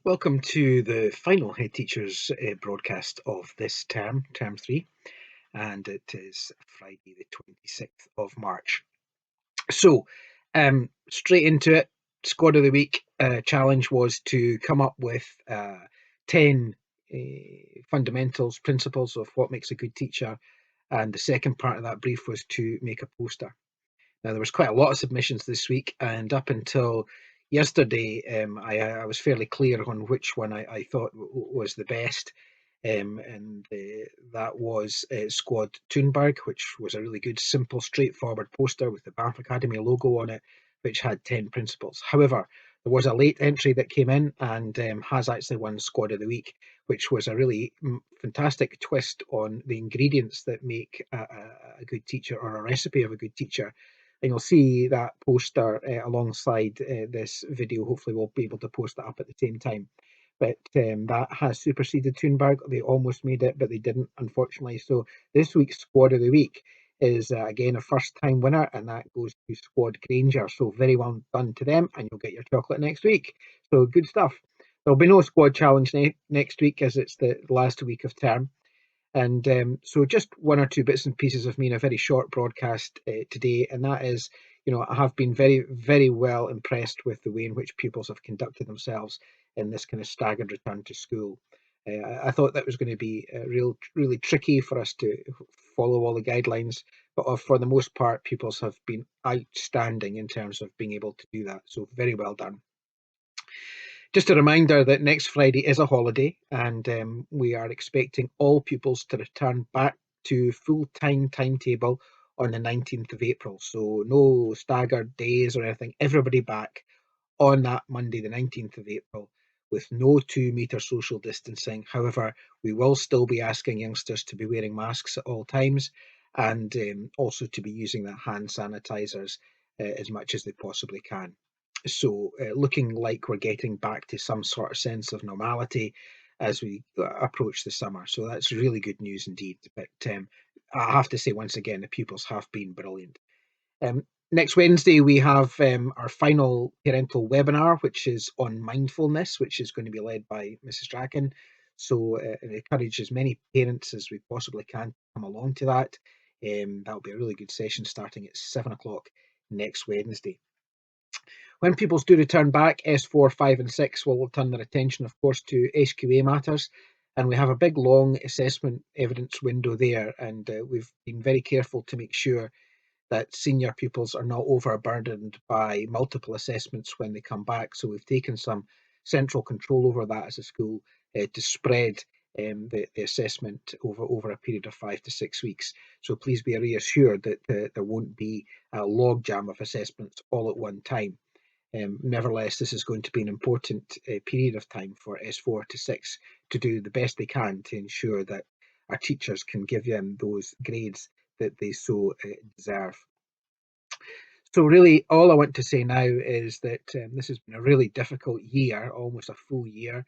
Welcome to the final Head Teachers broadcast of this term, term 3, and it is Friday the 26th of March. So, straight into it, Squad of the Week challenge was to come up with 10 fundamentals, principles of what makes a good teacher, and the second part of that brief was to make a poster. Now, there was quite a lot of submissions this week, and up until yesterday, I was fairly clear on which one I thought was the best, and that was Squad Thunberg, which was a really good, simple, straightforward poster with the Banff Academy logo on it, which had 10 principles. However, there was a late entry that came in and has actually won Squad of the Week, which was a really fantastic twist on the ingredients that make a good teacher, or a recipe of a good teacher. And you'll see that poster alongside this video. Hopefully we'll be able to post that up at the same time. But that has superseded Thunberg. They almost made it, but they didn't, unfortunately. So this week's Squad of the Week is, again, a first-time winner, and that goes to Squad Granger. So very well done to them, and you'll get your chocolate next week. So good stuff. There'll be no Squad Challenge next week, as it's the last week of term. And so just one or two bits and pieces of me in a very short broadcast today, and that is, I have been very, very well impressed with the way in which pupils have conducted themselves in this kind of staggered return to school. I thought that was going to be really tricky for us to follow all the guidelines, but for the most part, pupils have been outstanding in terms of being able to do that. So very well done. Just a reminder that next Friday is a holiday, and we are expecting all pupils to return back to full-time timetable on the 19th of April. So no staggered days or anything, everybody back on that Monday, the 19th of April, with no 2-metre social distancing. However, we will still be asking youngsters to be wearing masks at all times, and also to be using the hand sanitisers as much as they possibly can. So looking like we're getting back to some sort of sense of normality as we approach the summer. So that's really good news indeed. But I have to say once again, the pupils have been brilliant. Next Wednesday, we have our final parental webinar, which is on mindfulness, which is going to be led by Mrs. Draken. So encourage as many parents as we possibly can to come along to that. That'll be a really good session starting at 7 o'clock next Wednesday. When pupils do return back, S4, 5 and 6 will turn their attention, of course, to SQA matters. And we have a big, long assessment evidence window there. And we've been very careful to make sure that senior pupils are not overburdened by multiple assessments when they come back. So we've taken some central control over that as a school to spread the assessment over a period of 5 to 6 weeks. So please be reassured that there won't be a logjam of assessments all at one time. Nevertheless, this is going to be an important period of time for S4 to 6 to do the best they can to ensure that our teachers can give them those grades that they so deserve. So really, all I want to say now is that this has been a really difficult year, almost a full year,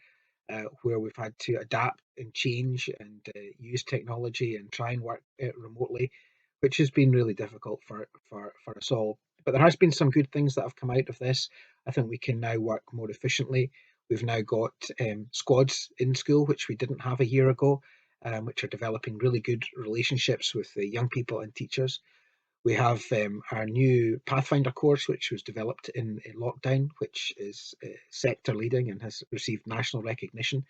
where we've had to adapt and change and use technology and try and work remotely, which has been really difficult for us all. But there has been some good things that have come out of this. I think we can now work more efficiently. We've now got squads in school, which we didn't have a year ago, which are developing really good relationships with the young people and teachers. We have our new Pathfinder course, which was developed in lockdown, which is sector leading and has received national recognition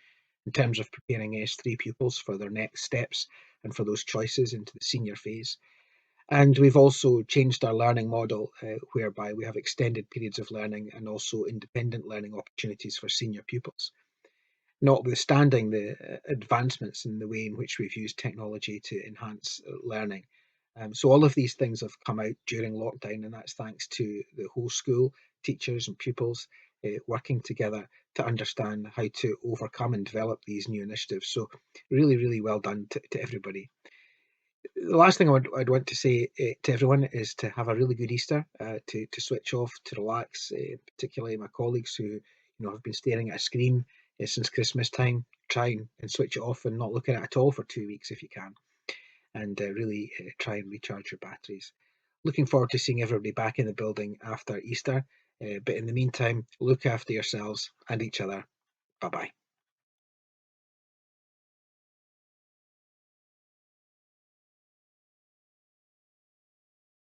in terms of preparing S3 pupils for their next steps and for those choices into the senior phase. And we've also changed our learning model, whereby we have extended periods of learning and also independent learning opportunities for senior pupils, notwithstanding the advancements in the way in which we've used technology to enhance learning. So all of these things have come out during lockdown, and that's thanks to the whole school, teachers and pupils working together to understand how to overcome and develop these new initiatives. So really, really well done to everybody. The last thing I'd want to say to everyone is to have a really good Easter, to switch off, to relax, particularly my colleagues who have been staring at a screen since Christmas time. Try and switch it off and not look at it at all for 2 weeks if you can, and really try and recharge your batteries. Looking forward to seeing everybody back in the building after Easter, but in the meantime, look after yourselves and each other. Bye bye.